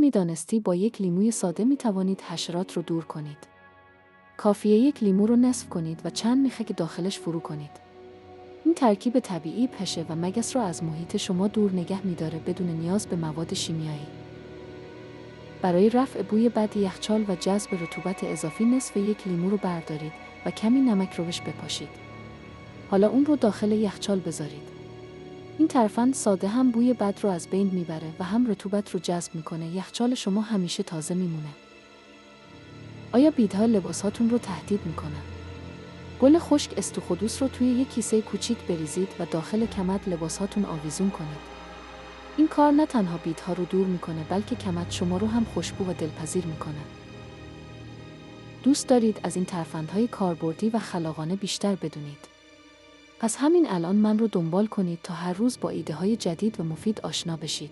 می‌دانستی با یک لیموی ساده می‌توانید حشرات رو دور کنید؟ کافیه یک لیمو رو نصف کنید و چند میخک داخلش فرو کنید. این ترکیب طبیعی پشه و مگس رو از محیط شما دور نگه می‌داره بدون نیاز به مواد شیمیایی. برای رفع بوی بد یخچال و جذب رطوبت اضافی نصف یک لیمو رو بردارید و کمی نمک رو بهش بپاشید. حالا اون رو داخل یخچال بذارید. این ترفند ساده هم بوی بد رو از بین میبره و هم رطوبت رو جذب میکنه. یخچال شما همیشه تازه میمونه. آیا بیدها لباساتون رو تهدید میکنن؟ گل خشک استوخودوس رو توی یک کیسه کوچیک بریزید و داخل کمد لباساتون آویزون کنید. این کار نه تنها بیدها رو دور میکنه بلکه کمد شما رو هم خوشبو و دلپذیر میکنه. دوست دارید از این ترفندهای کاربردی و خلاقانه بیشتر بدونید؟ پس همین الان من رو دنبال کنید تا هر روز با ایده‌های جدید و مفید آشنا بشید.